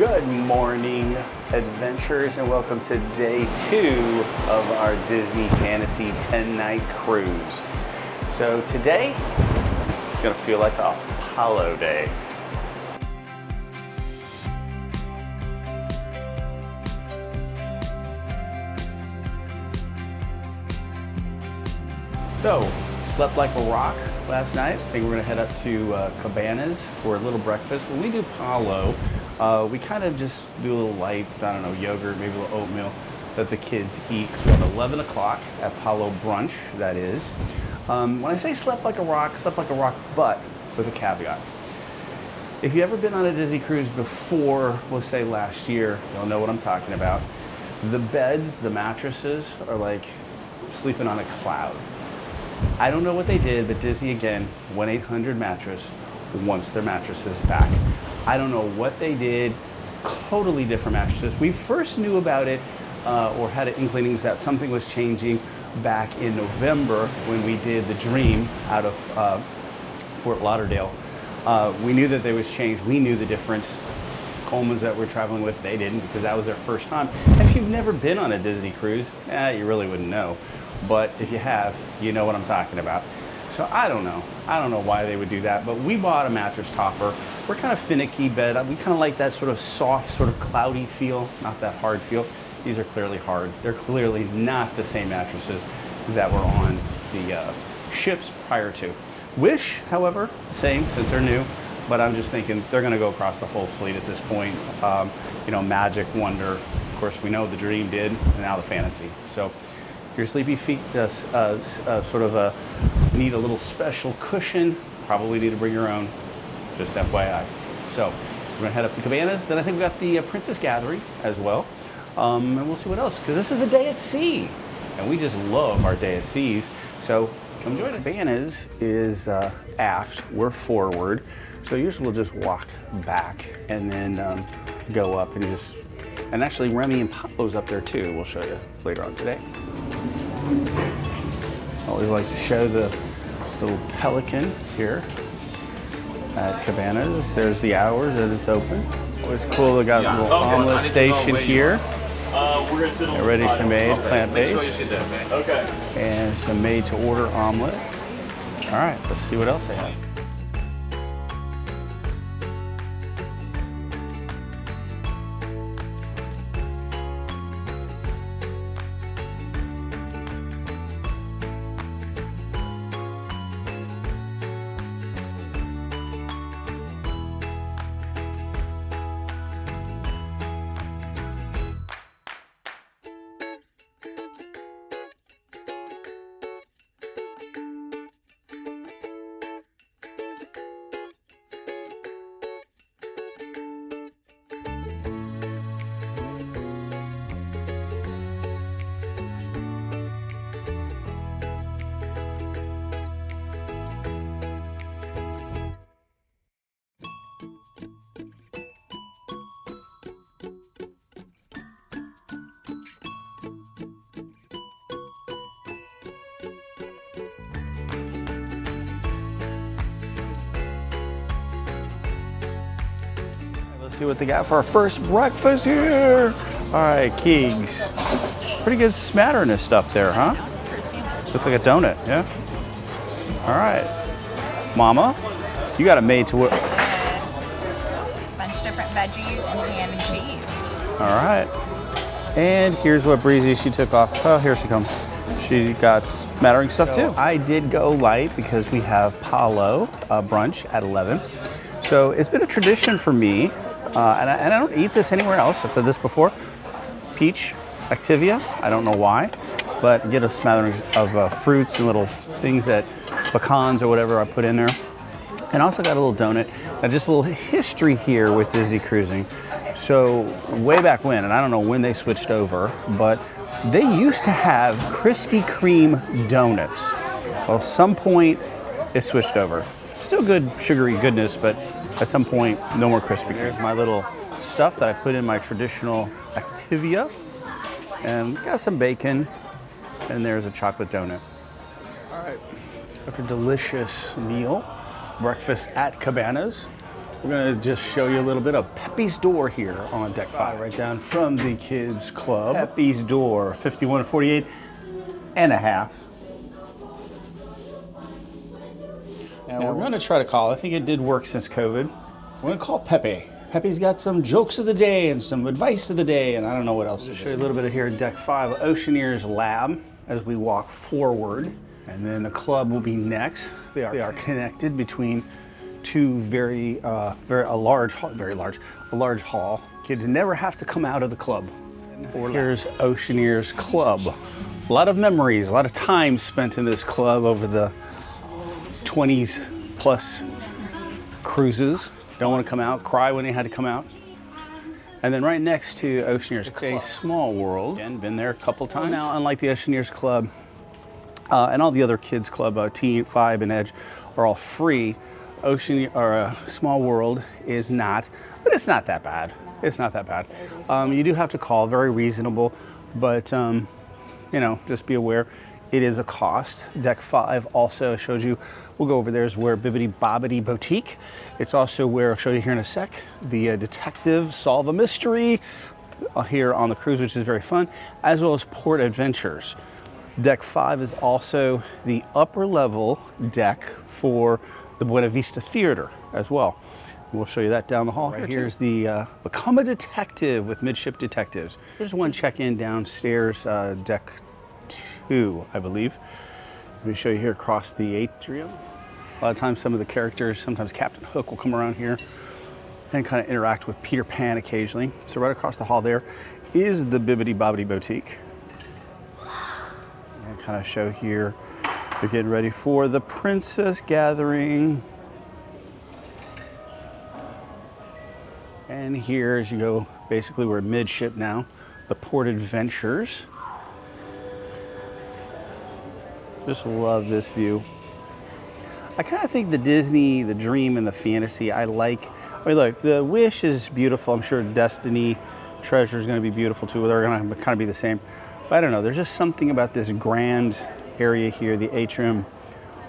Good morning, adventurers, and welcome to day 2 of our Disney Fantasy 10-night cruise. So today, it's gonna feel like a Palo day. So, slept like a rock last night. I think we're gonna head up to Cabanas for a little breakfast. When we do Palo, we kind of just do a little light, I don't know, yogurt, maybe a little oatmeal that the kids eat. So we have 11 o'clock at Palo Brunch, that is. When I say slept like a rock, but with a caveat. If you've ever been on a Disney cruise before, we'll say last year, you'll know what I'm talking about. The beds, the mattresses are like sleeping on a cloud. I don't know what they did, but Disney, again, 1-800-mattress wants their mattresses back. I don't know what they did, totally different mattresses. We first knew about it or had inklings that something was changing back in November when we did the Dream out of Fort Lauderdale. We knew that there was change. We knew the difference. Coleman's that we're traveling with, they didn't, because that was their first time. And if you've never been on a Disney cruise, you really wouldn't know. But if you have, you know what I'm talking about. So I don't know why they would do that, but we bought a mattress topper. We're kind of finicky bed. We kind of like that sort of soft, sort of cloudy feel, not that hard feel. These are clearly hard. They're clearly not the same mattresses that were on the ships prior to. Wish, however, same since they're new, but I'm just thinking they're gonna go across the whole fleet at this point. You know, Magic, Wonder, of course we know the Dream did, and now the Fantasy. So if your sleepy feet need a little special cushion, probably need to bring your own, just FYI. So we're gonna head up to Cabanas. Then I think we got the Princess Gathering as well. And we'll see what else, because this is a day at sea. And we just love our day at seas. So come join us. Cabanas is aft, we're forward. So usually we'll just walk back and then go up and actually Remy and Pablo's up there too. We'll show you later on today. Always like to show the little pelican here at Cabanas. There's the hours that it's open. Always cool, they got a little omelet station here. They're ready to made, plant-based. Okay. And some made-to-order omelet. All right, let's see what else they have. See what they got for our first breakfast here. All right, Keegs. Pretty good smattering of stuff there, huh? Looks like a donut, yeah? All right. Mama, you got it made to work. Bunch of different veggies and ham and cheese. All right. And here's what Breezy, she took off. Oh, here she comes. She got smattering stuff too. I did go light because we have Palo Brunch at 11. So it's been a tradition for me. And I don't eat this anywhere else. I've said this before. Peach, Activia, I don't know why, but get a smattering of fruits and little things that, pecans or whatever I put in there. And also got a little donut. Now just a little history here with Disney cruising. So way back when, and I don't know when they switched over, but they used to have Krispy Kreme donuts. Well, at some point it switched over. Still good sugary goodness, but at some point, no more Krispy Kreme. Here's my little stuff that I put in my traditional Activia. And got some bacon, and there's a chocolate donut. All right, after a delicious meal, breakfast at Cabanas. We're gonna just show you a little bit of Pepe's door here on deck 5, right down from the kids club. Pepe's door, 5148 and a half. And we're gonna try to call, I think it did work since COVID. We're gonna call Pepe. Pepe's got some jokes of the day and some advice of the day, and I don't know what else. I'll show you a little bit of here in deck 5, Oceaneer's Lab, as we walk forward. And then the club will be next. They are connected between two a large hall. Kids never have to come out of the club. Here's Oceaneer's Club. A lot of memories, a lot of time spent in this club over the 20s plus cruises. Don't want to come out, cry when they had to come out. And then right next to Oceaneer's Club, a small world. Again, been there a couple times. Now, unlike the Oceaneer's Club and all the other kids club, T5 and Edge, are all free. Small World is not, but it's not that bad. It's not that bad. You do have to call, very reasonable, but you know, just be aware it is a cost. Deck 5 also shows you, we'll go over there, is where Bibbidi Bobbidi Boutique. It's also where, I'll show you here in a sec, the detective solve a mystery here on the cruise, which is very fun, as well as Port Adventures. Deck 5 is also the upper level deck for the Buena Vista Theater as well. We'll show you that down the hall. Right here's the Become a Detective with Midship Detectives. There's one check-in downstairs, deck 2, I believe. Let me show you here across the atrium. A lot of times some of the characters, sometimes Captain Hook will come around here and kind of interact with Peter Pan occasionally. So right across the hall there is the Bibbidi Bobbidi Boutique. And kind of show here, they're getting ready for the Princess Gathering. And here, as you go, basically we're midship now, the Port Adventures. Just love this view. I kind of think the Disney, the Dream, and the Fantasy, I like. I mean, look, the Wish is beautiful. I'm sure Destiny, Treasure is going to be beautiful too. They're going to kind of be the same. But I don't know, there's just something about this grand area here, the atrium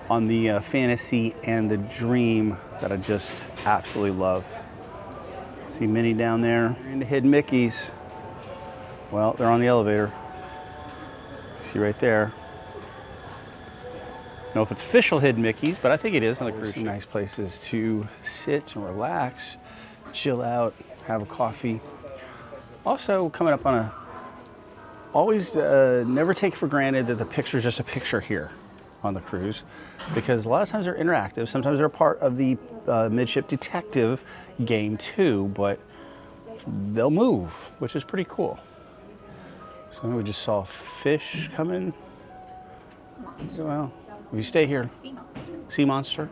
on the Fantasy and the Dream, that I just absolutely love. See Minnie down there and the hidden Mickeys. Well, they're on the elevator. See right there. I don't know if it's official hidden Mickeys, but I think it is on the cruise ship. Nice places to sit and relax, chill out, have a coffee. Also, coming up on a, always never take for granted that the picture's just a picture here on the cruise, because a lot of times they're interactive. Sometimes they're part of the midship detective game too, but they'll move, which is pretty cool. So we just saw fish come in. Well, if you stay here, sea monster.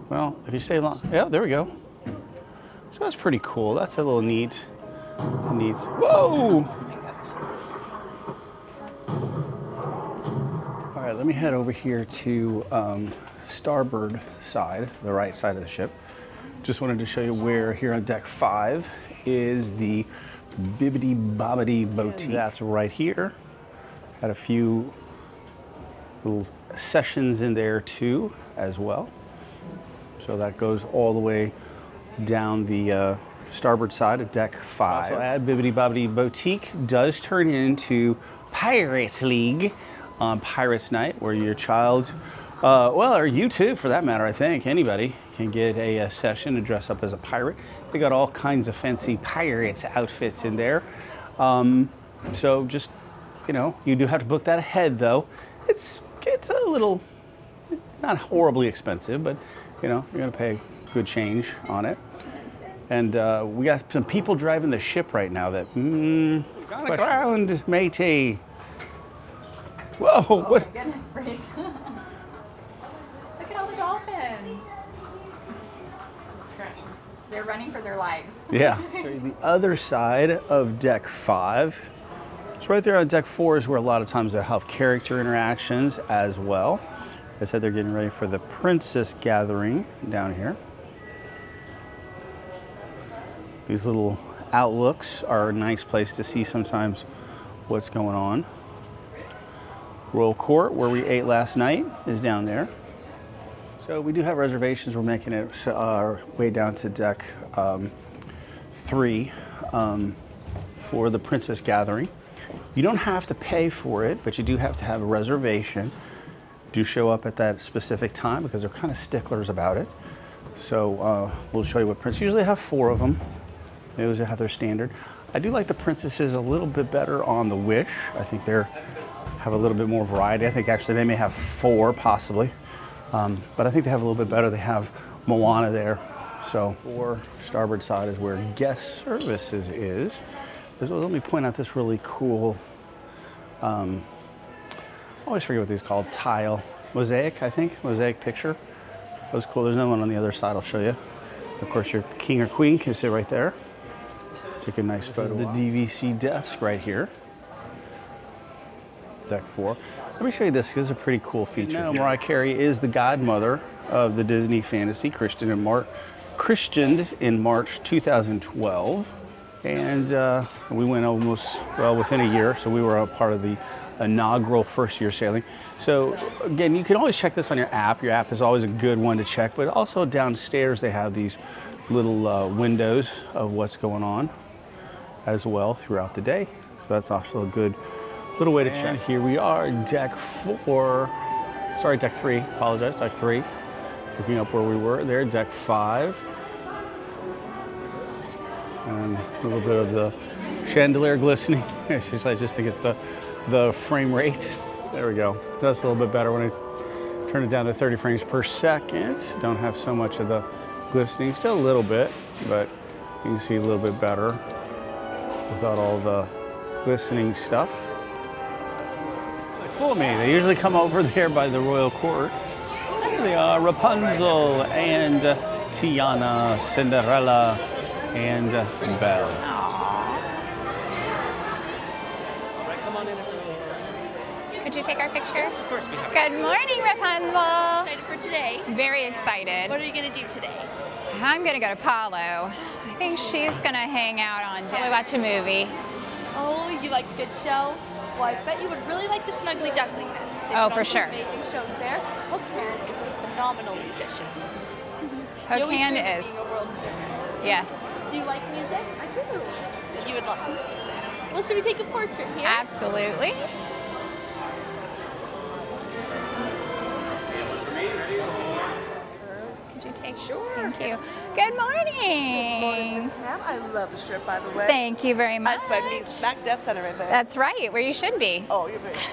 Well, if you stay long, yeah, there we go. So that's pretty cool. That's a little neat. Whoa! All right, let me head over here to starboard side, the right side of the ship. Just wanted to show you where here on deck 5 is the Bibbidi Bobbidi Boutique. That's right here. Had a few little sessions in there too, as well. So that goes all the way down the starboard side of deck 5. Also add Bibbidi Bobbidi Boutique does turn into Pirates League on Pirates Night, where your child, well, or you too for that matter, I think, anybody can get a session to dress up as a pirate. They got all kinds of fancy pirates outfits in there. So just, you know, you do have to book that ahead though. It's a little, it's not horribly expensive, but you know, you're gonna pay good change on it. And we got some people driving the ship right now that, got aground, matey. Whoa, Oh what? my goodness, Breeze. Look at all the dolphins. They're running for their lives. Yeah. So the other side of deck 5. It's right there on deck 4 is where a lot of times they'll have character interactions as well. I said they're getting ready for the Princess Gathering down here. These little outlooks are a nice place to see sometimes what's going on. Royal Court, where we ate last night, is down there. So So we do have reservations. We're making it our way down to deck 3 for the Princess Gathering. You don't have to pay for it, but you do have to have a reservation. Do show up at that specific time because they're kind of sticklers about it. So we'll show you what prints. Usually have 4 of them. They always have their standard. I do like the princesses a little bit better on the Wish. I think they have a little bit more variety. I think actually they may have 4 possibly, but I think they have a little bit better. They have Moana there. So for starboard side is where guest services is. Let me point out this really cool, I always forget what these are called, tile, mosaic, I think, mosaic picture. That was cool. There's another one on the other side I'll show you. Of course, your king or queen can sit right there. Take a nice photo. This is the DVC desk right here. Deck 4. Let me show you this. This is a pretty cool feature. Now, Mariah Carey is the godmother of the Disney fantasy, christened in March 2012. And we went almost, well, within a year, so we were a part of the inaugural first-year sailing. So again, you can always check this on your app. Your app is always a good one to check, but also downstairs they have these little windows of what's going on as well throughout the day. So that's also a good little way to check. Here we are, deck 3, apologize, deck 3. Looking up where we were there, deck 5. And a little bit of the chandelier glistening. I just think it's the frame rate. There we go. That's a little bit better when I turn it down to 30 frames per second. Don't have so much of the glistening. Still a little bit, but you can see a little bit better without all the glistening stuff. They fool me. They usually come over there by the royal court. There they are, Rapunzel and Tiana, Cinderella and Belle. Could you take our picture? Yes, of course. We have. Good morning, Rapunzel. Excited for today. Very excited. What are you going to do today? I'm going to go to Palo. I think she's going to hang out on deck. Probably watch a movie. Oh, you like a good show? Well, I bet you would really like the Snuggly Duckling then. They Oh, put for on some sure. Amazing shows there. Hookman is a phenomenal musician. Hookman is. Being a world famous. Yes. Do you like music? I do. Then you would love this music. Well, should we take a portrait here? Absolutely. Could you take? Sure. Thank you. Good morning. Ma'am, I love the shirt, by the way. Thank you very much. That's my niece, smack deaf center right there. That's right, where you should be. Oh, you're very sweet.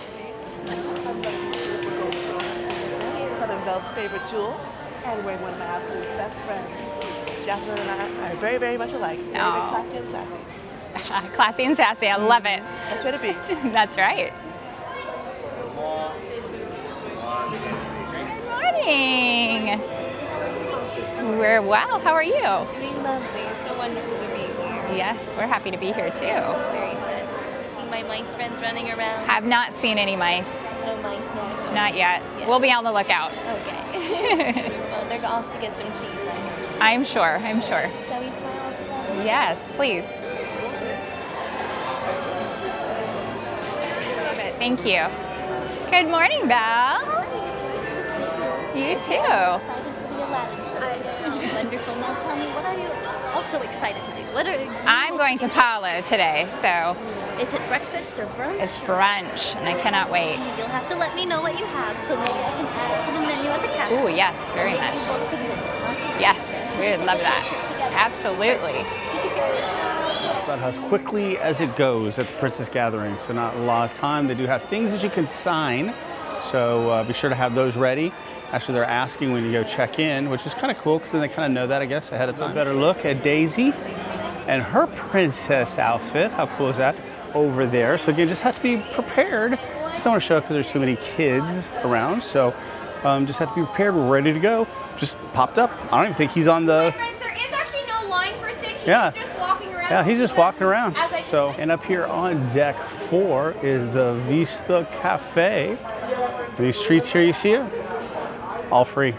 Southern Belle's favorite jewel, and we're one of my absolute best friends. Jasmine and I are very, very much alike. Very, very classy and sassy. Classy and sassy, I love it. That's way to be. That's right. Good morning. We're well. How are you? Doing lovely. It's so wonderful to be here. Yes, we're happy to be here too. Very touched. See my mice friends running around? Have not seen any mice. No mice yet. Not yet. Yes. We'll be on the lookout. Okay. Beautiful. They're off to get some cheese then. I'm sure. I'm sure. Shall we smile together? Yes, please. Thank you. Good morning, Belle. You too. Excited for the Aladdin show. I know. Wonderful. Now tell me, what are you also excited to do? What are you? I'm going to Palo today, so Is it breakfast or brunch? it's brunch, and I cannot wait. You'll have to let me know what you have so maybe I can add it to the menu at the castle. Ooh, yes, very Maybe much. both could visit, huh? Yes, we would love that. Absolutely. About as quickly as it goes at the Princess Gathering, so not a lot of time. They do have things that you can sign, so be sure to have those ready. Actually, they're asking when you go check in, which is kind of cool because then they kind of know that, I guess, ahead of time. A better look at Daisy and her princess outfit. How cool is that? Over there. So again, just have to be prepared. Just don't want to show up because there's too many kids around. So just have to be prepared. We're ready to go. Just popped up. I don't even think he's on the... There is actually no line for Stitch. He's Yeah. just walking around. Yeah, he's just walking around. As I just So, said. and up here on deck 4 is the Vista Cafe. These treats here, you see it? All free.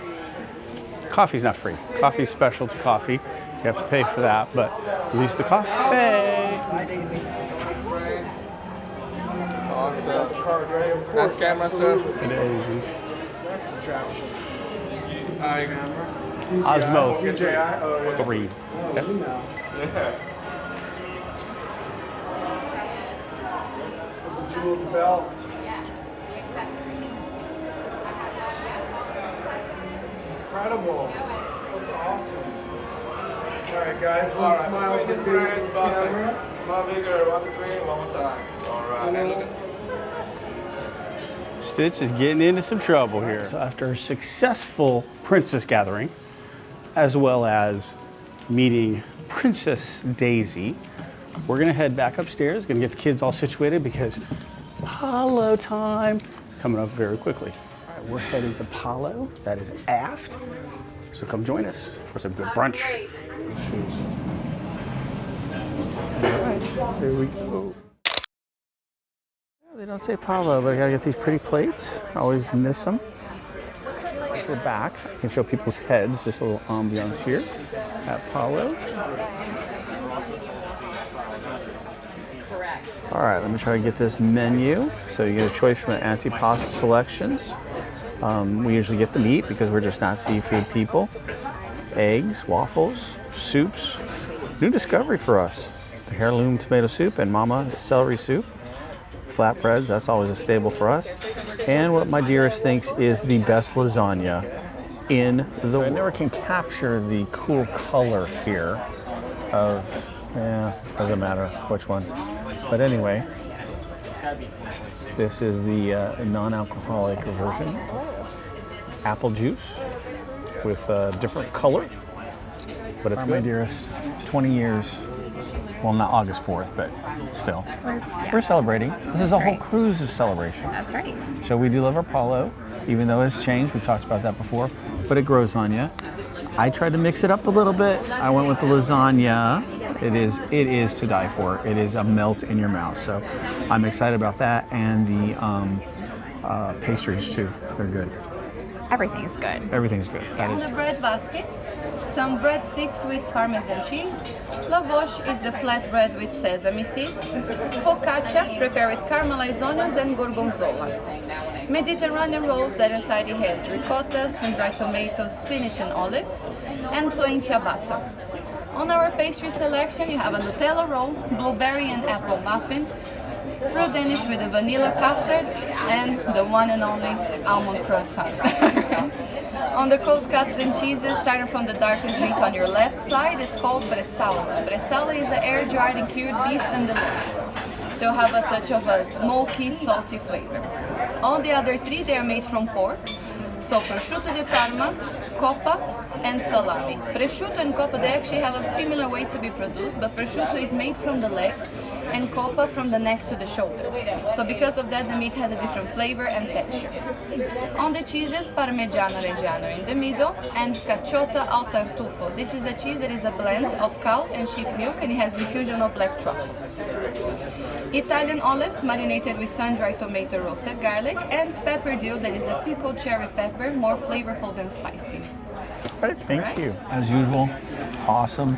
Coffee's not free. Coffee's specialty coffee. You have to pay for that, but at least the cafe. Awesome. Nice camera, sir. It is. Osmo 3. Jeweled belt. Incredible. That's awesome. All right, guys, one smile for the camera. Smile bigger, 1, 2, 3, one more time. All right, and look at Stitch is getting into some trouble here. So after a successful princess gathering, as well as meeting Princess Daisy, we're gonna head back upstairs, gonna get the kids all situated because Palo time is coming up very quickly. All right, we're heading to Palo, that is aft. So come join us for some good brunch. All right, here we go. They don't say Palo, but I gotta get these pretty plates. I always miss them. Since we're back, I can show people's heads, just a little ambiance here at Palo. All right, let me try to get this menu. So you get a choice from the antipasta selections. We usually get the meat because we're just not seafood people. Eggs, waffles, soups. New discovery for us. The heirloom tomato soup and mama celery soup. Flatbreads, that's always a staple for us. And what my dearest thinks is the best lasagna in the world. I never can capture the cool color here of, doesn't matter which one. But anyway, this is the non-alcoholic version. Apple juice with a different color, but it's good. My dearest, 20 years. Well, not August 4th, but still. We're celebrating. This is a whole cruise of celebration. That's right. So we do love our Palo, even though it's changed. We've talked about that before, but it grows on you. I tried to mix it up a little bit. I went with the lasagna. It is to die for. It is a melt in your mouth. So I'm excited about that, and the pastries too. They're good. Everything's good. Everything's good. That In is the bread basket, some breadsticks with parmesan cheese. Lavash is the flatbread with sesame seeds. Focaccia, prepared with caramelized onions and gorgonzola. Mediterranean rolls that inside it has ricotta, sun-dried tomatoes, spinach and olives, and plain ciabatta. On our pastry selection, you have a Nutella roll, blueberry and apple muffin, fruit Danish with a vanilla custard, and the one and only almond croissant. On the cold cuts and cheeses, starting from the darkest meat on your left side, is called bresaola. Bresaola is an air-dried and cured beef tenderloin. So have a touch of a smoky, salty flavor. All the other three, they are made from pork. So prosciutto di Parma, coppa, and salami. Prosciutto and coppa, they actually have a similar way to be produced, but prosciutto is made from the leg and coppa from the neck to the shoulder. So because of that, the meat has a different flavor and texture. On the cheeses, Parmigiano Reggiano in the middle, and Cacciota al Tartufo. This is a cheese that is a blend of cow and sheep milk, and it has infusion of black truffles. Italian olives marinated with sun-dried tomato, roasted garlic, and pepper dew that is a pickled cherry pepper, more flavorful than spicy. All right, thank you. As usual, awesome.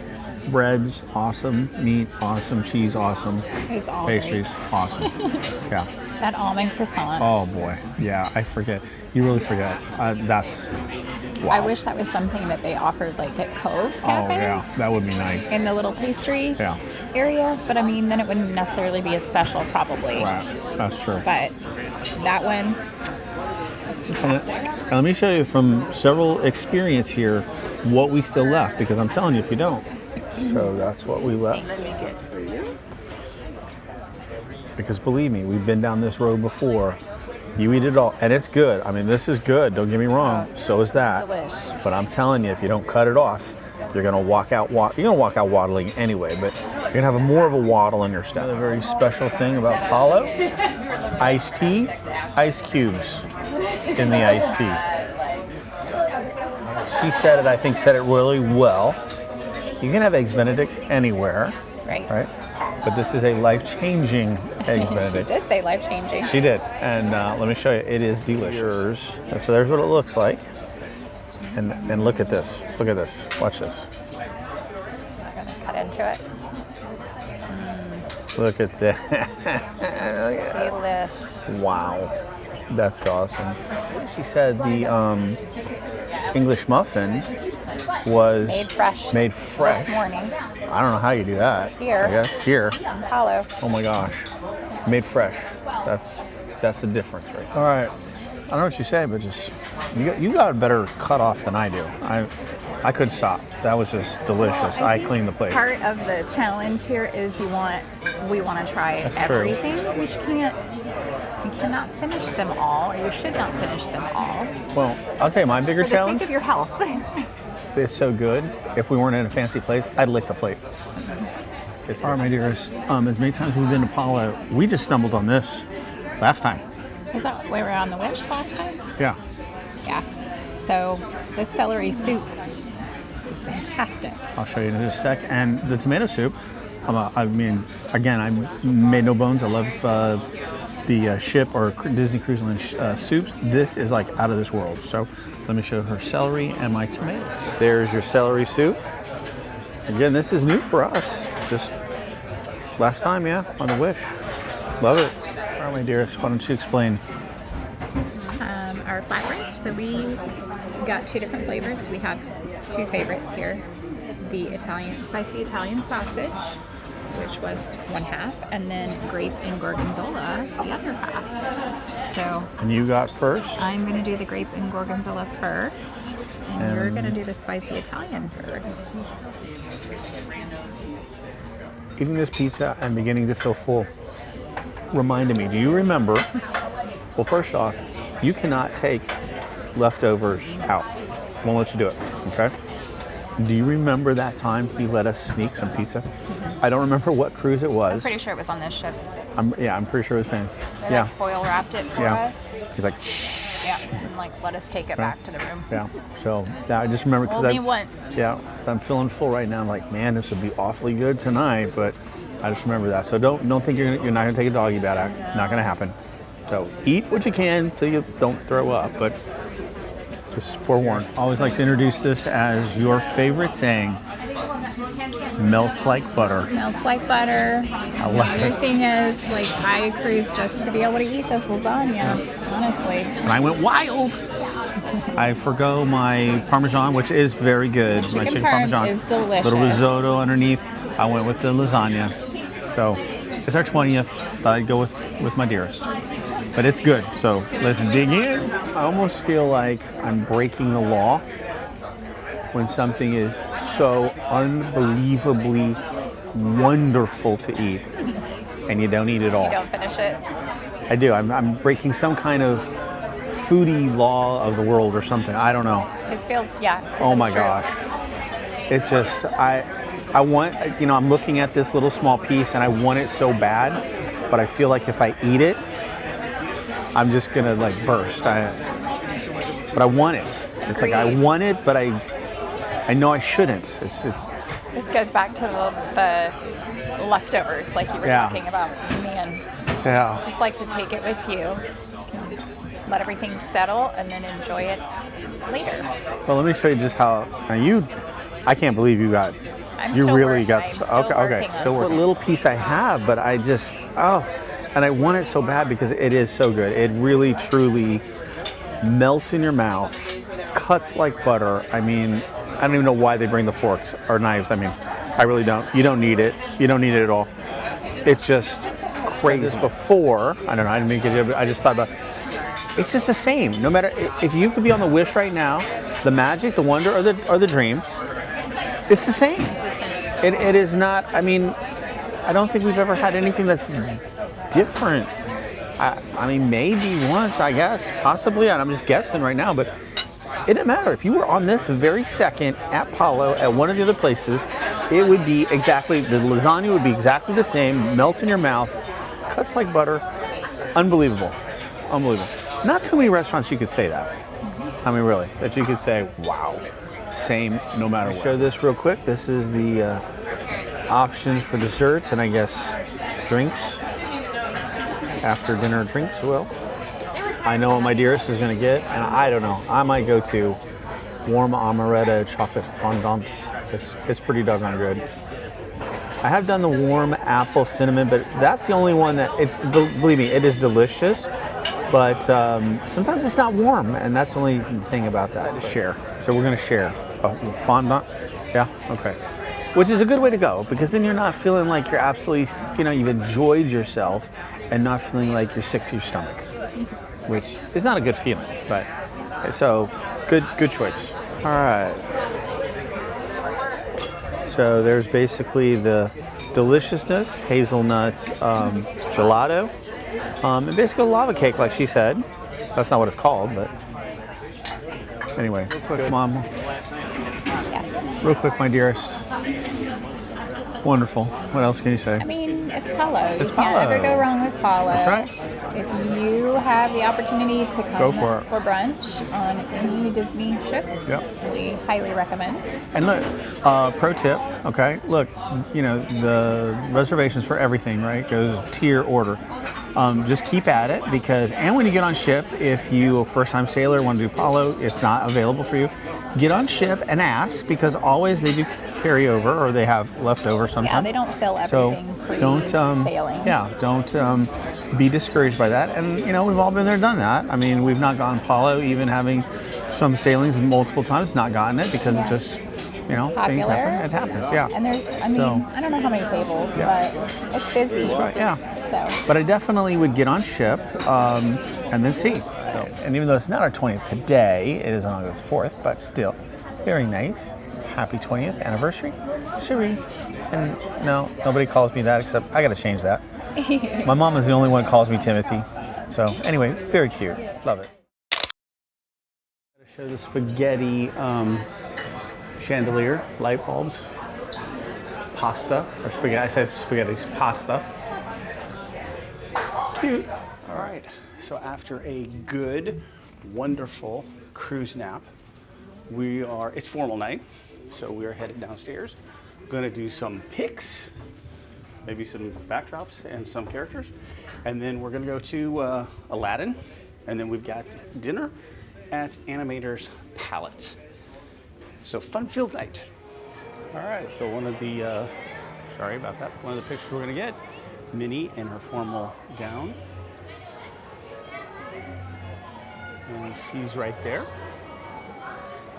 Breads, awesome. Meat, awesome. Cheese, awesome. It's all Pastries, awesome. Yeah. That almond croissant. Oh boy. Yeah, I forget. You really forget. That's wow. I wish that was something that they offered like at Cove Cafe. Oh yeah, that would be nice. In the little pastry area, but I mean, then it wouldn't necessarily be as special, probably. Right, that's true. But that one, fantastic. And let me show you from several experience here what we still left, because I'm telling you, if you don't. So that's what we left. Let me get for you. Because believe me, we've been down this road before. You eat it all, and it's good. I mean, this is good. Don't get me wrong. So is that. Delish. But I'm telling you, if you don't cut it off, you're gonna walk out. You're gonna walk out waddling anyway. But you're gonna have more of a waddle in your step. Another very special thing about Palo: iced tea, ice cubes in the iced tea. She said it. I think said it really well. You can have eggs Benedict anywhere, Right. But this is a life-changing eggs Benedict. She did say life-changing. She did, and let me show you. It is delicious. So there's what it looks like, and look at this. Look at this. Watch this. I'm gonna cut into it. Look at that. Delish. Wow, that's awesome. She said the English muffin was made fresh this morning. I don't know how you do that. Here. I guess here. Palo. Oh my gosh, made fresh. That's the difference, right? All right. I don't know what you say, but just you got a better cutoff than I do. I could stop. That was just delicious. I cleaned the plate. Part of the challenge here is we want to try everything, which you cannot finish them all, or you should not finish them all. Well, I'll tell you my bigger challenge. For the sake of your health. It's so good. If we weren't in a fancy place, I'd lick the plate. All right, my dearest. As many times we've been to Palo, we just stumbled on this last time. Is that we were on the Wish last time? Yeah. Yeah. So this celery soup is fantastic. I'll show you in just a sec. And the tomato soup, I mean, again, I made no bones. I love the ship or Disney Cruise Line soups. This is like out of this world. So let me show her celery and my tomato. There's your celery soup. Again, this is new for us. Just last time, yeah, on the Wish. Love it. All right, my dearest, why don't you explain? Our flatbread. So we got 2 different flavors. We have 2 favorites here. The spicy Italian sausage, which was 1/2, and then grape and gorgonzola, the other half. So. And you got first? I'm going to do the grape and gorgonzola first, and you're going to do the spicy Italian first. Eating this pizza, I'm beginning to feel full. Reminded me, do you remember? Well, first off, you cannot take leftovers out. Won't let you do it, okay? Do you remember that time he let us sneak some pizza? I don't remember what cruise it was. I'm pretty sure it was on this ship. I'm pretty sure it was him. They foil wrapped it for us. He's like, yeah, and like let us take it back to the room. Yeah, so I just remember because only once. Yeah, I'm feeling full right now. I'm like, man, this would be awfully good tonight, but I just remember that. So don't think you're not gonna take a doggy bad act. Not gonna happen. So eat what you can so you don't throw up, but just forewarned. I always like to introduce this as your favorite saying. Melts like butter. Melts like butter. The other thing is, like, I cruise just to be able to eat this lasagna, honestly. And I went wild. I forgo my Parmesan, which is very good. Chicken my chicken Parmesan is delicious. Little risotto underneath. I went with the lasagna. So it's our 20th. Thought I'd go with my dearest. But it's good. So let's dig in. I almost feel like I'm breaking the law when something is so unbelievably wonderful to eat and you don't eat it all. You don't finish it? I do. I'm breaking some kind of foodie law of the world or something. I don't know. It feels, yeah. Oh my gosh. It just, I want, I'm looking at this little small piece and I want it so bad, but I feel like if I eat it, I'm just gonna like burst. But I want it. It's like I want it, but I know I shouldn't. It's. This goes back to the leftovers, like you were talking about. Man. Yeah. Just like to take it with you, let everything settle, and then enjoy it later. Well, let me show you just how. Now I can't believe you got. You really got. Okay. So what little piece I have, but I just and I want it so bad because it is so good. It really, truly melts in your mouth, cuts like butter. I mean. I don't even know why they bring the forks or knives. I mean, I really don't. You don't need it. You don't need it at all. It's just crazy. Before, I don't know, I didn't make it, but I just thought about it's just the same. No matter if you could be on the Wish right now, the magic, the wonder, or the dream, it's the same. It is not. I mean, I don't think we've ever had anything that's different. I mean, maybe once, I guess, possibly, and I'm just guessing right now, but. It didn't matter. If you were on this very second at Palo at one of the other places, it would be exactly, the lasagna would be exactly the same, melt in your mouth, cuts like butter. Unbelievable. Unbelievable. Not too many restaurants you could say that. I mean, really, that you could say, wow, same no matter what. Show this real quick. This is the options for dessert and I guess drinks. After dinner drinks, well. I know what my dearest is going to get, and I don't know. I might go to warm amaretto chocolate fondant. It's pretty doggone good. I have done the warm apple cinnamon, but that's the only one that believe me, it is delicious. but sometimes it's not warm, and that's the only thing about that. To share, so we're gonna share. Oh, fondant, yeah, okay. Which is a good way to go, because then you're not feeling like you're absolutely, you've enjoyed yourself, and not feeling like you're sick to your stomach, which is not a good feeling. But so good choice. All right. So there's basically the deliciousness, hazelnuts, gelato, and basically a lava cake, like she said. That's not what it's called, but anyway. Real quick, Mom. Real quick, my dearest. Wonderful. What else can you say? I mean, it's Palo. It's you Palo. can't ever go wrong with Palo. That's right. If you have the opportunity to Go come for it. brunch on any Disney ship, we highly recommend. And look, pro tip, okay? Look, the reservations for everything, right, goes tier order. Just keep at it, because, and when you get on ship, if you a first-time sailor want to do Palo, it's not available for you. Get on ship and ask, because always they do carry over, or they have leftover sometimes. Yeah, they don't fill everything pre-sailing. Don't be discouraged by that. And we've all been there, done that. I mean, we've not gotten Palo, even having some sailings multiple times, not gotten it because it just, things popular. happen. It happens, yeah. And there's, I don't know how many tables, but it's busy. Right, yeah. So. But I definitely would get on ship and then see. So, and even though it's not our 20th today, it is on August 4th, but still, very nice. Happy 20th anniversary, Cherie. And no, nobody calls me that, except I got to change that. My mom is the only one that calls me Timothy. So anyway, very cute. Love it. I'm going to show the spaghetti chandelier light bulbs. Pasta, or spaghetti. I said spaghetti, pasta. Cute. All right, so after a good, wonderful cruise nap, it's formal night, so we are headed downstairs. Gonna do some pics, maybe some backdrops and some characters, and then we're gonna go to Aladdin, and then we've got dinner at Animators Palate. So fun-filled night. All right, so one of the, sorry about that, one of the pictures we're gonna get, Minnie in her formal gown. And she's right there.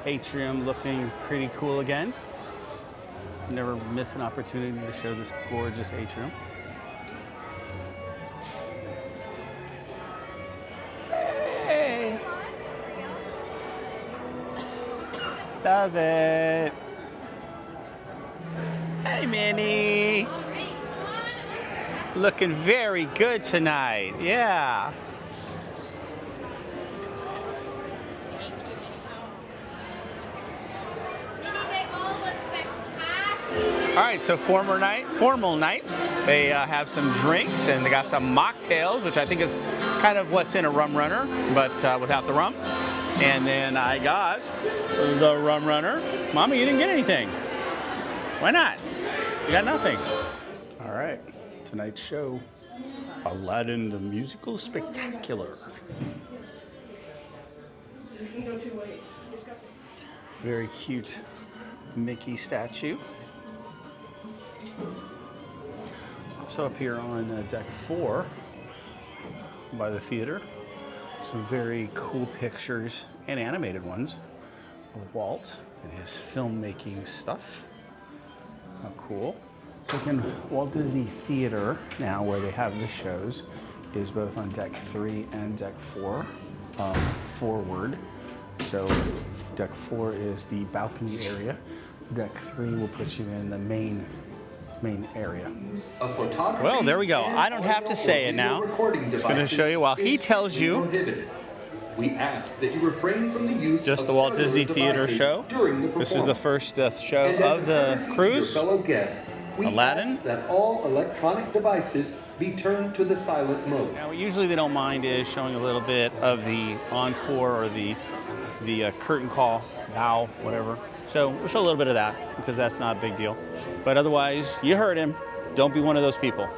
Atrium looking pretty cool again. Never miss an opportunity to show this gorgeous atrium. Hey! Love it. Hey, Minnie. Looking very good tonight. Yeah. All right, so formal night. They have some drinks, and they got some mocktails, which I think is kind of what's in a rum runner, but without the rum. And then I got the rum runner. Mama, you didn't get anything. Why not? You got nothing. All right, tonight's show, Aladdin the Musical Spectacular. Very cute Mickey statue. Also up here on deck 4 by the theater, some very cool pictures and animated ones of Walt and his filmmaking stuff. How cool. Looking Walt Disney Theater now, where they have the shows, is both on deck 3 and deck 4 forward. So deck 4 is the balcony area. Deck 3 will put you in the main area. Well, there we go. I don't have to say it now. I'm just going to show you while he tells you. We ask that you refrain from the use just the Walt Disney Theater show. This is the first show of the cruise. Fellow guests, we Aladdin. ask that all electronic devices be turned to the silent mode. Now, usually they don't mind is showing a little bit of the encore or the curtain call, bow, whatever. So we'll show a little bit of that because that's not a big deal. But otherwise, you heard him. Don't be one of those people.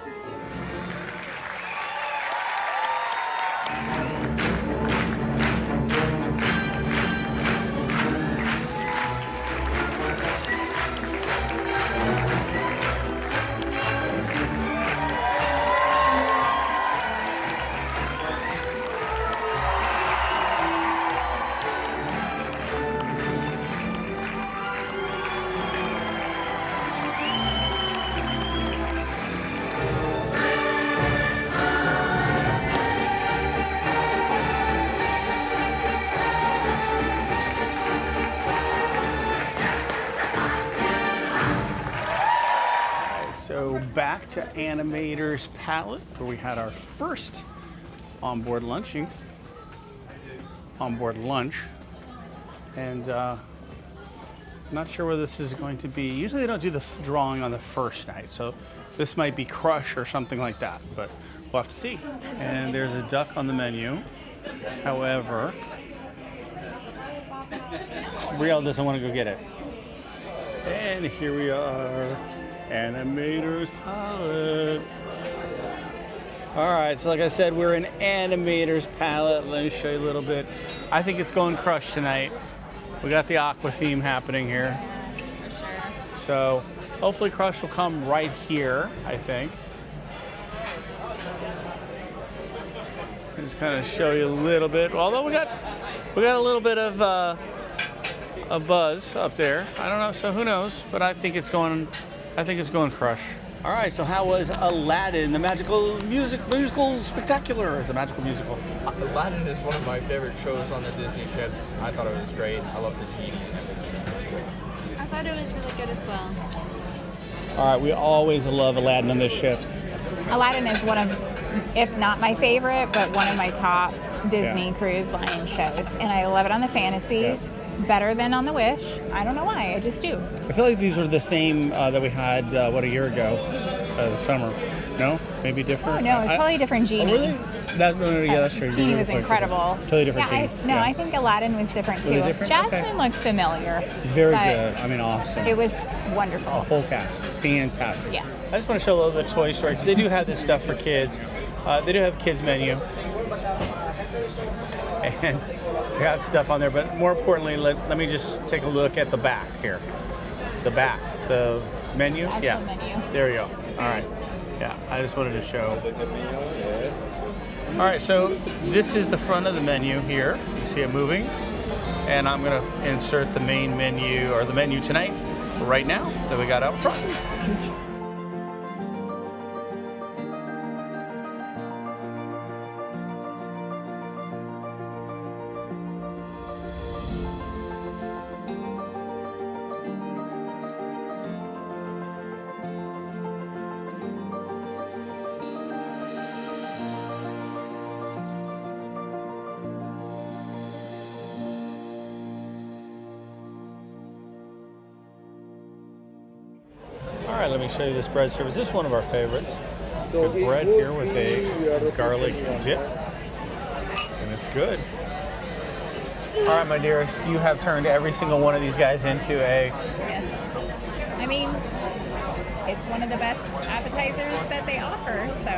So back to Animators Palate, where we had our first onboard lunch. And not sure where this is going to be. Usually they don't do the drawing on the first night, so this might be Crush or something like that, but we'll have to see. And there's a duck on the menu. However, Brielle doesn't want to go get it. And here we are, Animators Palate. All right, so like I said, we're in Animators Palate. Let me show you a little bit. I think it's going Crush tonight. We got the aqua theme happening here. For sure. So hopefully Crush will come right here, I think. Just kind of show you a little bit. Although we got a little bit of a buzz up there. I don't know, so who knows? But I think it's going Crush. All right, so how was Aladdin, the magical musical spectacular, the magical musical? Aladdin is one of my favorite shows on the Disney ships. I thought it was great. I love the genie and everything. I thought it was really good as well. All right, we always love Aladdin on this ship. Aladdin is one of, if not my favorite, but one of my top Disney Cruise Line shows. And I love it on the Fantasy. Yeah. Better than on the Wish. I don't know why, I just do. I feel like these are the same that we had, a year ago, the summer. No? Maybe different? Oh, no, it's totally different genie. Oh, really? That's true. Genie was incredible. Totally different genie. I think Aladdin was different too. Really different? Jasmine looked familiar. Very good. I mean, awesome. It was wonderful. A whole cast. Fantastic. Yeah. I just want to show a little bit of Toy Story, because they do have this stuff for kids. They do have kids menu. And we got stuff on there, but more importantly, let me just take a look at the back here. The back, the menu. Actual menu. There you go. All right. Yeah, I just wanted to show. All right, so this is the front of the menu here. You see it moving, and I'm gonna insert the main menu, or the menu tonight, right now, that we got out front. All right, let me show you this bread service. This is one of our favorites. Good bread here with a garlic dip, and it's good. All right, my dearest, you have turned every single one of these guys into a... Yes. I mean, it's one of the best appetizers that they offer, so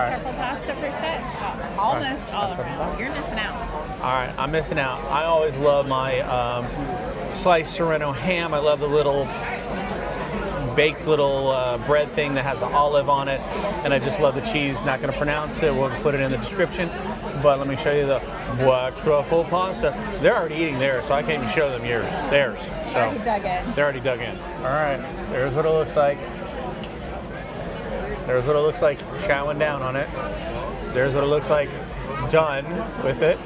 triple pasta for sets, almost all around. You're missing out. All right, I'm missing out. I always love my sliced Serrano ham. I love the little baked little bread thing that has an olive on it, and I just love the cheese. Not going to pronounce it. We'll put it in the description. But let me show you the black truffle pasta. They're already eating theirs, so I can't even show them theirs. So Already dug in. They're already dug in. All right, there's what it looks like. There's what it looks like chowing down on it. There's what it looks like done with it.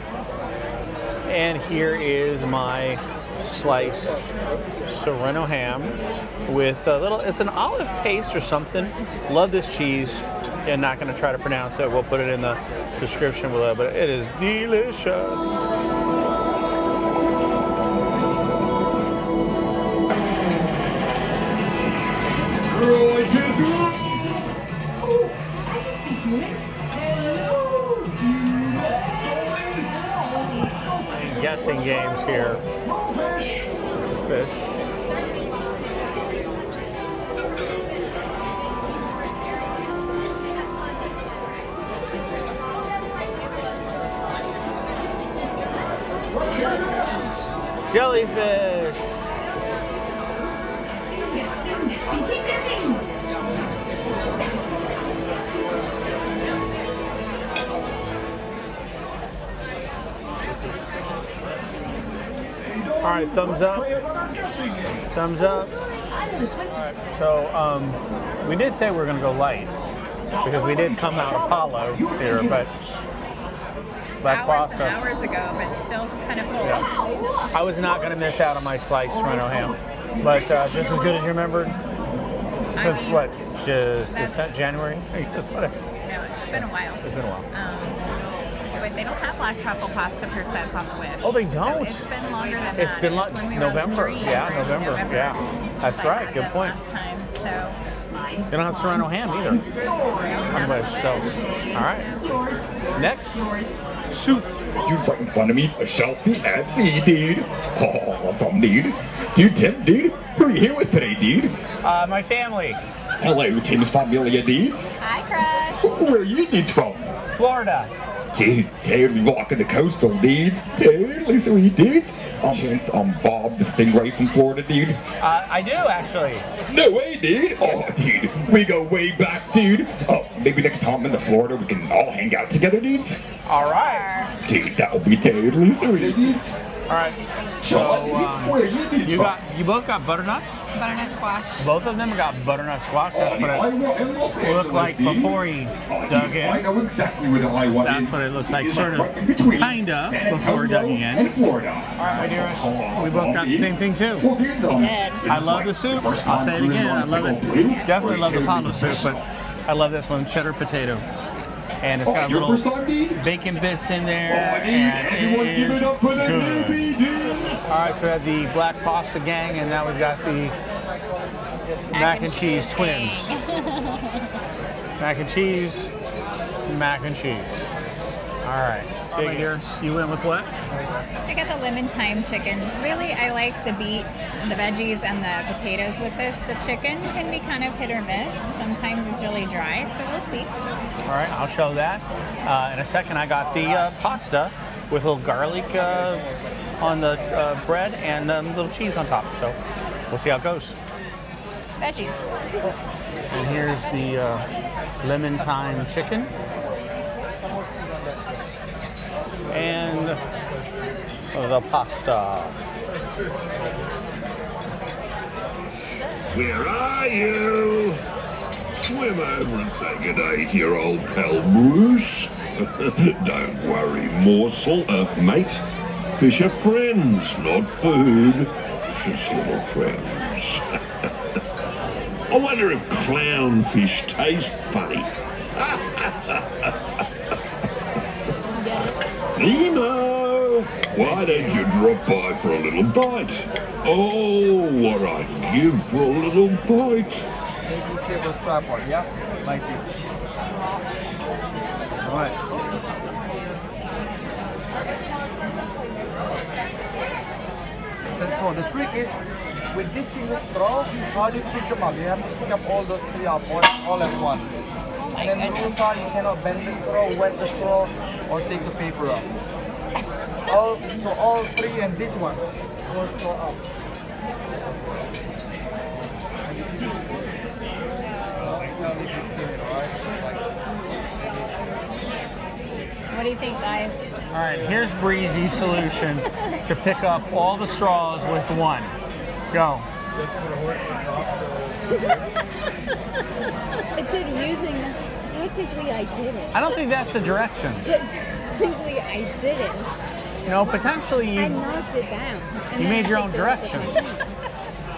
And here is my sliced Serrano ham with a little, it's an olive paste or something. Love this cheese, and not going to try to pronounce it. We'll put it in the description below, but it is delicious. Guessing games here. Fish. Jellyfish. All right, thumbs up. Thumbs up. All right, so we did say we were going to go light because we did come out of Palo here, but hours ago, but still kind of full. Yeah. I was not going to miss out on my sliced Serrano ham, but just as good as you remembered. Since what? Just January? That's what No, it's been a while. It's been a while. Wait, they don't have black truffle pasta per se off the whip. Oh, they don't? So it's been longer than It's that. been It's when we were on November. Dream, Yeah, right? November. Yeah, that's So I right. had Good them point. last time, so. They don't have Serrano ham either. So, all right. Next, soup. You don't want to meet a selfie at sea, dude. Oh, awesome, dude. Dude, Tim, dude. Who are you here with today, dude? My family. Hello, Tim's familia, dudes. Hi, Crush. Where are you dudes from? Florida. Dude, totally rocking the coastal, dudes. Totally sweet, dudes. I'm Bob, the Stingray from Florida, dude. I do, actually. No way, dude. Oh, dude, we go way back, dude. Oh, maybe next time in the Florida we can all hang out together, dudes. All right. Dude, that would be totally sweet, dudes. All right. So, you both got butternut? Butternut squash. Both of them got butternut squash. That's what it looked like before he dug in. I know exactly where the Iowa That's is. what it looks like, It's sort of, right in between kinda, San before Antonio digging in. and Florida. All right, my dearest, we both got the same thing too. I love the soup. I'll say it again. I love it. Definitely love the palo soup, but I love this one, cheddar potato. And it's got little bacon bits in there, and it is good. All right, so we have the black pasta gang, and now we've got the mac and cheese twins. Mac and cheese, mac and cheese. All right, my dears, you went with what? I got the lemon thyme chicken. Really, I like the beets, the veggies, and the potatoes with this. The chicken can be kind of hit or miss. Sometimes it's really dry, so we'll see. All right, I'll show that. In a second, I got the pasta with a little garlic on the bread and little cheese on top. So we'll see how it goes. Veggies. And here's the lemon thyme chicken. And the pasta. Where are you? Swim over and say good day to your old pal Bruce. Don't worry, morsel, mate. Fish are friends, not food. Just little friends. I wonder if clownfish taste funny. Nemo, why don't you drop by for a little bite? Oh, what I'd give for a little bite. Yeah, like this. All right. So the trick is, with this single straw, how do you pick them up? You have to pick up all those three up all at once. And then the rules are you cannot bend the straw, wet the straw, or take the paper up. So all three and this one, all straw up. What do you think, guys? All right, here's Breezy's solution to pick up all the straws with one. Go. It said using this. Technically, I didn't. I don't think that's the directions. Technically, I didn't. No, potentially I you knocked it down. And you then made I your own picked it up directions. again.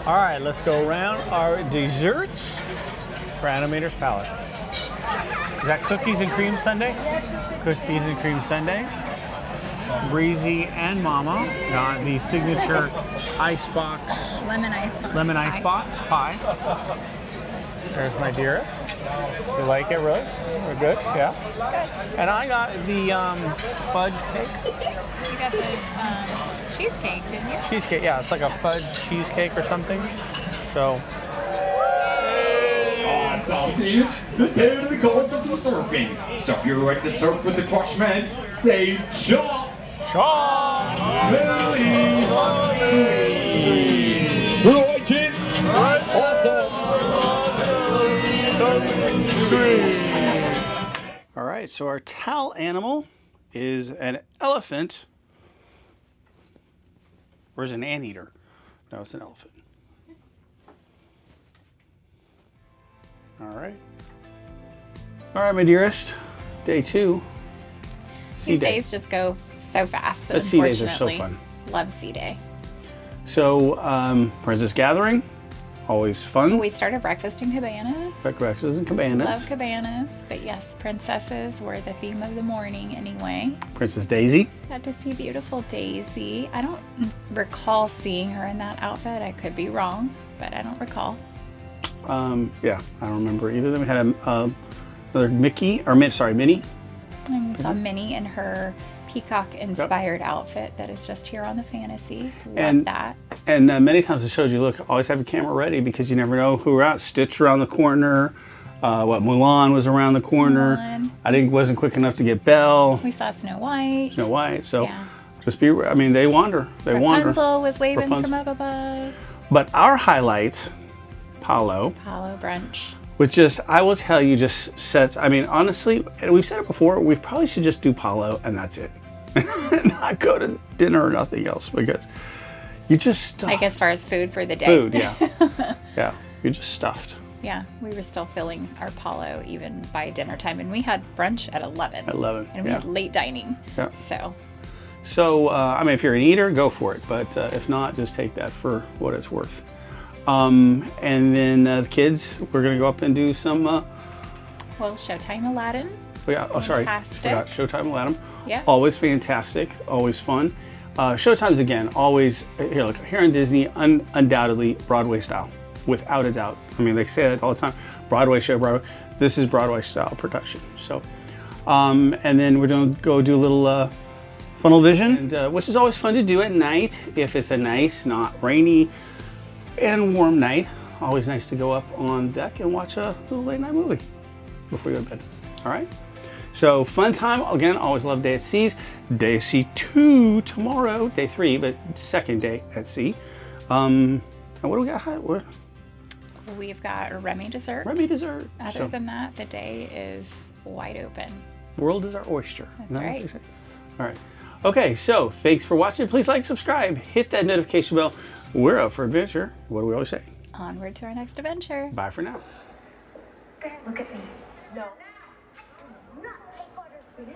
All right, let's go around our desserts for Animators Palate. Is that cookies and cream sundae? Cookies and cream sundae. Breezy and Mama got the signature icebox. Lemon icebox. Lemon icebox pie. There's my dearest. You like it, really? We're good? Yeah? Good. And I got the fudge cake. You got the cheesecake, didn't you? Cheesecake, yeah. It's like a fudge cheesecake or something. So. Awesome, dude. Let's head to the goals of some surfing. So if you're ready to surf with the Crush Man, say chop! Chop! Right, kids? Awesome! All right, so our towel animal is an elephant. Or is it an anteater? No, it's an elephant. All right. All right, my dearest. Day 2. These days just go so fast. The sea days are so fun. Love sea day. So, Princess Gathering, always fun. We started breakfast in Cabanas. Breakfast in Cabanas. Love Cabanas, but yes, princesses were the theme of the morning anyway. Princess Daisy. Got to see beautiful Daisy. I don't recall seeing her in that outfit. I could be wrong, but I don't recall. Yeah, I don't remember either. Then we had another Minnie. And we saw Minnie in her peacock-inspired outfit that is just here on the Fantasy. Love that. And many times it shows you, look, always have your camera ready because you never know who we're out. Stitch around the corner. Mulan was around the corner. Mulan. I wasn't quick enough to get Belle. We saw Snow White. So yeah. just be, I mean, they wander. Rapunzel was waving from up above. But our highlight, Palo Brunch. Which just, I will tell you, just sets, I mean, honestly, and we've said it before, we probably should just do Palo and that's it. Not go to dinner or nothing else because you just stuffed. Like as far as food for the day. Food, yeah. Yeah, you're just stuffed. Yeah, we were still filling our Palo even by dinner time. And we had brunch at 11. At 11, And we had late dining. Yeah. So, I mean, if you're an eater, go for it. But if not, just take that for what it's worth. And then the kids, we're going to go up and do some... well, Showtime Aladdin. Sorry. Forgot Showtime Aladdin. Yeah. Always fantastic. Always fun. Showtimes, again, always... Here on Disney, undoubtedly Broadway style. Without a doubt. I mean, they say that all the time. Broadway show, Broadway. This is Broadway style production. So, and then we're going to go do a little funnel vision, and, which is always fun to do at night if it's a nice, not rainy and warm night. Always nice to go up on deck and watch a little late night movie before you go to bed. All right. So fun time. Again, always love Day at Seas. Day at Sea 2 tomorrow. Day 3, but second day at sea. And what do we got? We've got a Remy dessert. Remy dessert. Other than that, the day is wide open. World is our oyster. That's right. All right. Okay, so thanks for watching. Please like, subscribe, hit that notification bell. We're up for adventure. What do we always say? Onward to our next adventure. Bye for now. Look at me. No. I do not take orders from you.